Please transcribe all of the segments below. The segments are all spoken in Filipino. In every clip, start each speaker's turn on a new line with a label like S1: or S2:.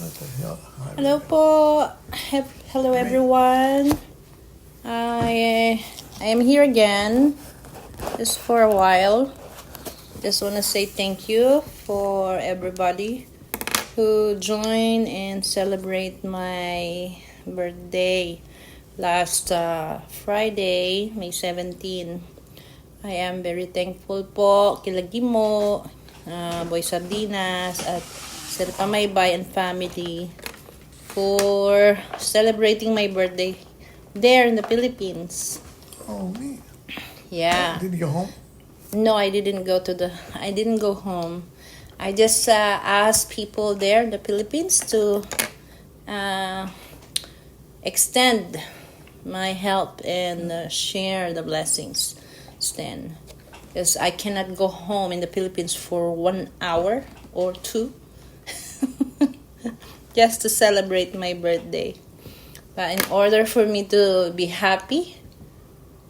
S1: What the hell?
S2: Hello po. Hello everyone. I am here again just for a while. Just want to say thank you for everybody who joined and celebrate my birthday last Friday, May 17. I am very thankful po kila Gimo, Boy Sardinas at Sir Pamaybay and family for celebrating my birthday there in the Philippines.
S1: Oh, me.
S2: Yeah.
S1: Did you go home?
S2: No, I didn't go home. I just asked people there in the Philippines to extend my help and share the blessings. Then, because I cannot go home in the Philippines for 1 hour or 2 just to celebrate my birthday. But in order for me to be happy,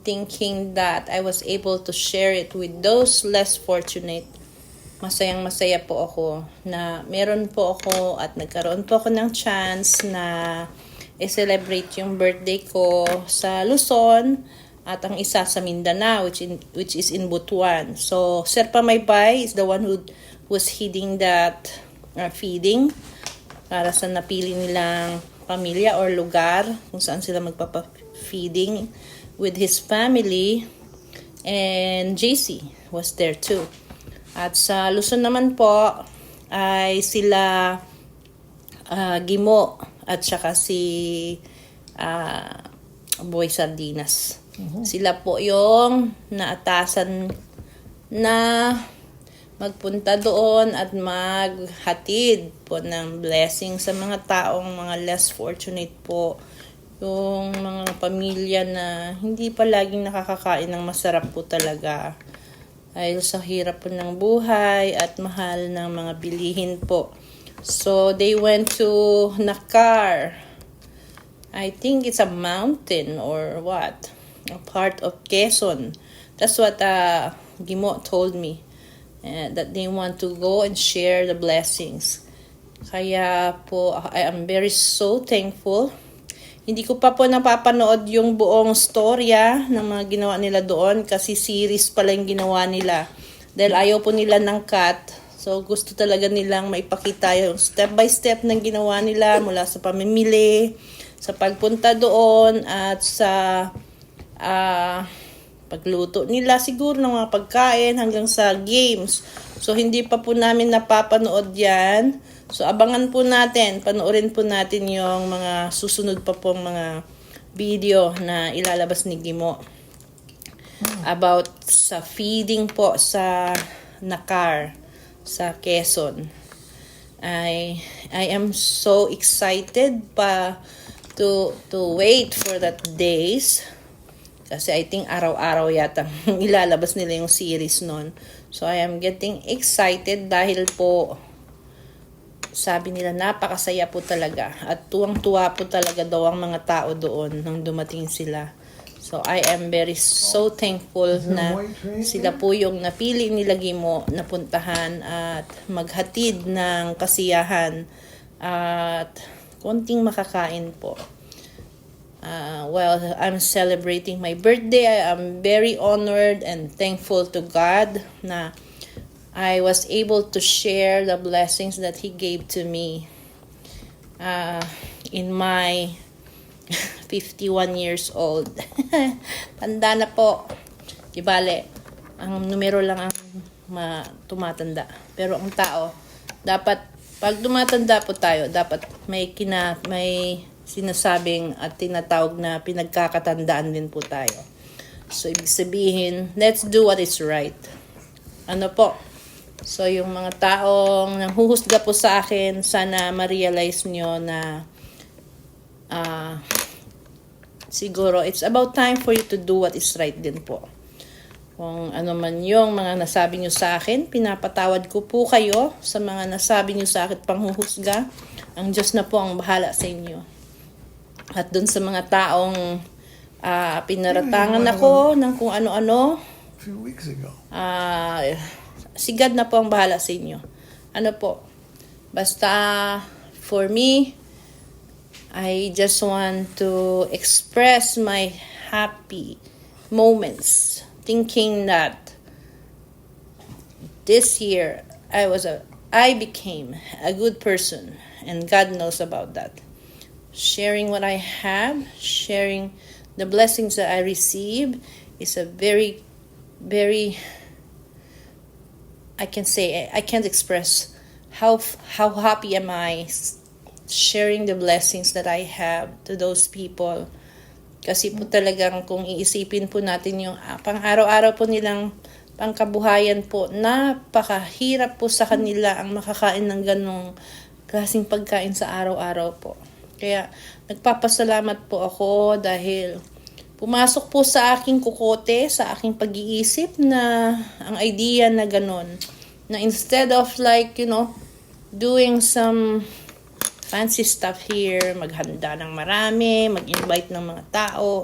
S2: thinking that I was able to share it with those less fortunate, masayang-masaya po ako na meron po ako at nagkaroon po ako ng chance na i-celebrate yung birthday ko sa Luzon at ang isa sa Mindanao, which is in Butuan. So, Sir Pamaybay is the one who was heading that feeding para sa napili nilang pamilya or lugar kung saan sila magpapa-feeding with his family, and JC was there too. At sa Luzon naman po ay sila Gimo at saka si Boy Sardinas. Sila po yung naatasan na magpunta doon at maghatid po ng blessing sa mga taong mga less fortunate po. Yung mga pamilya na hindi pa laging nakakakain ng masarap po talaga. Dahil sa hirap po ng buhay at mahal ng mga bilihin po. So, they went to Nakar. I think it's a mountain or what? A part of Quezon. That's what Gimo told me. That they want to go and share the blessings. Kaya po, I am very so thankful. Hindi ko pa po napapanood yung buong storya ng mga ginawa nila doon kasi series pala yung ginawa nila. Dahil ayaw po nila ng cut. So, gusto talaga nilang maipakita yung step by step ng ginawa nila mula sa pamimili, sa pagpunta doon, at sa pagluto nila siguro ng mga pagkain hanggang sa games. So, hindi pa po namin napapanood yan. So, abangan po natin, panoorin po natin yung mga susunod pa pong mga video na ilalabas ni Gimo about sa feeding po sa Nakar, sa Quezon. I am so excited pa to wait for that days. Kasi I think araw-araw yata ilalabas nila yung series nun. So, I am getting excited dahil po sabi nila napakasaya po talaga. At tuwang-tuwa po talaga daw ang mga tao doon nang dumating sila. So, I am very so thankful na sila po yung napili nila Gimo na puntahan at maghatid ng kasiyahan at konting makakain po. While I'm celebrating my birthday, I am very honored and thankful to God na I was able to share the blessings that He gave to me in my 51 years old. Tanda na po. Di bale, ang numero lang ang tumatanda. Pero ang tao, dapat, pag tumatanda po tayo, dapat may sinasabing at tinatawag na pinagkakatandaan din po tayo. So, ibig sabihin, let's do what is right. Ano po? So, yung mga taong nanghuhusga po sa akin, sana ma-realize nyo na siguro, it's about time for you to do what is right din po. Kung ano man yung mga nasabi nyo sa akin, pinapatawad ko po kayo sa mga nasabi nyo sa akin panghuhusga. Ang Diyos na po ang bahala sa inyo. At dun sa mga taong pinaratangan ako ng kung ano-ano,
S1: A few weeks ago.
S2: si God na po ang bahala sa inyo. Ano po, basta for me, I just want to express my happy moments, thinking that this year I became a good person, and God knows about that. Sharing what I have, sharing the blessings that I receive is a very, very, I can't express how happy am I sharing the blessings that I have to those people. Kasi po talagang kung iisipin po natin yung pang-araw-araw po nilang pangkabuhayan po, napakahirap po sa kanila ang makakain ng ganong klaseng pagkain sa araw-araw po. Kaya nagpapasalamat po ako dahil pumasok po sa aking kukote, sa aking pag-iisip na ang idea na ganon. Na instead of doing some fancy stuff here, maghanda ng marami, mag-invite ng mga tao.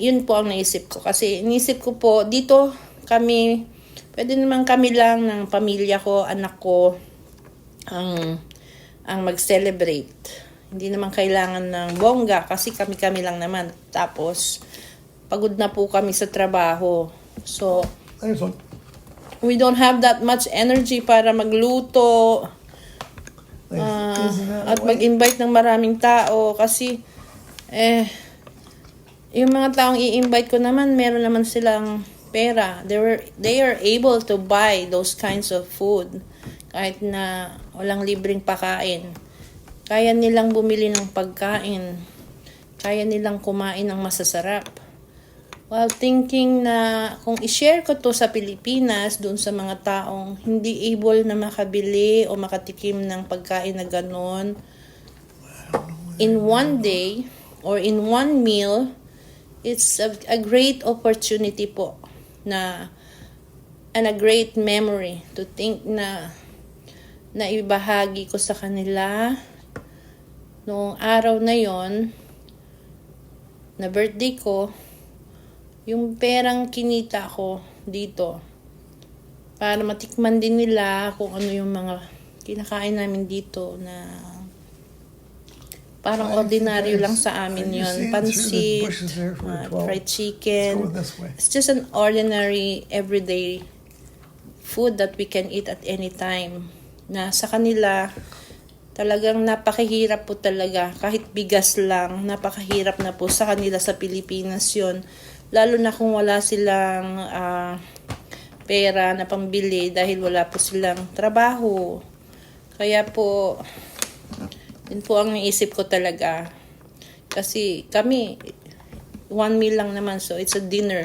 S2: Yun po ang naisip ko. Kasi inisip ko po, dito kami, pwede naman kami lang ng pamilya ko, anak ko, ang mag-celebrate. Hindi naman kailangan ng bongga kasi kami lang naman. Tapos, pagod na po kami sa trabaho. So, we don't have that much energy para magluto, at mag-invite ng maraming tao kasi yung mga taong i-invite ko naman, meron naman silang pera. They are able to buy those kinds of food kahit na walang libreng pakain. Kaya nilang bumili ng pagkain. Kaya nilang kumain ng masasarap. While thinking na kung i-share ko to sa Pilipinas, doon sa mga taong hindi able na makabili o makatikim ng pagkain na ganon, in one day or in one meal, it's a great opportunity po and a great memory to think na ibahagi ko sa kanila noong araw na yon na birthday ko, yung perang kinita ko dito para matikman din nila kung ano yung mga kinakain namin dito na parang ordinaryo lang sa amin yun. Pansit, fried chicken. It's just an ordinary, everyday food that we can eat at any time. Na sa kanila, talagang napakahirap po talaga. Kahit bigas lang, napakahirap na po sa kanila sa Pilipinas yun. Lalo na kung wala silang pera na pambili dahil wala po silang trabaho. Kaya po, yun po ang naisip ko talaga. Kasi kami, one meal lang naman, so it's a dinner.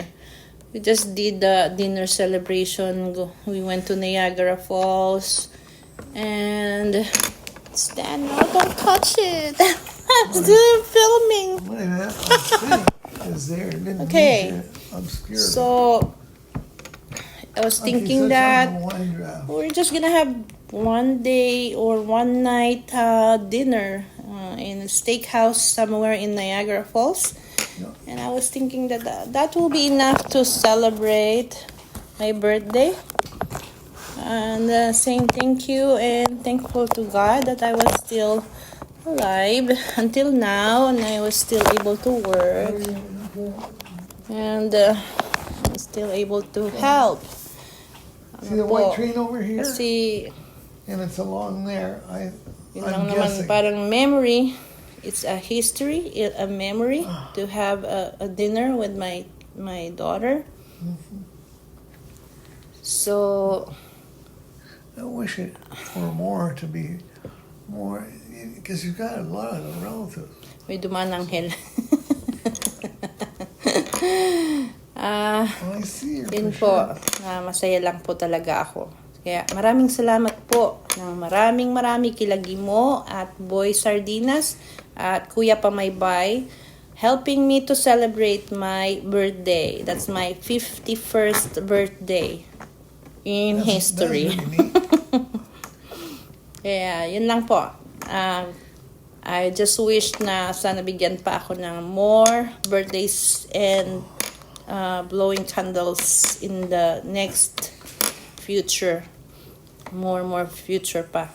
S2: We just did the dinner celebration. We went to Niagara Falls. And stand no, don't touch it. I'm still filming. Okay. So I was thinking that we're just gonna have one day or one night dinner in a steakhouse somewhere in Niagara Falls. And I was thinking that will be enough to celebrate my birthday. And saying thank you and thankful to God that I was still alive until now and I was still able to work and still able to help.
S1: See the white train over here?
S2: Kasi,
S1: and it's along there.
S2: yun lang naman parang memory. It's a history, a memory to have a dinner with my daughter.
S1: Mm-hmm.
S2: So
S1: I wish it for more to be more, because you've got a lot of relatives.
S2: may dumaan anghel.
S1: I see you.
S2: Yun po, masaya lang po talaga ako. Kaya maraming salamat po ng maraming kila Gimo at Boy Sardinas at Kuya Pamaybay helping me to celebrate my birthday. That's my 51st birthday in history.
S1: That's really neat.
S2: Kaya yun lang po. I just wish na sana bigyan pa ako ng more birthdays and blowing candles in the next future. More future pa.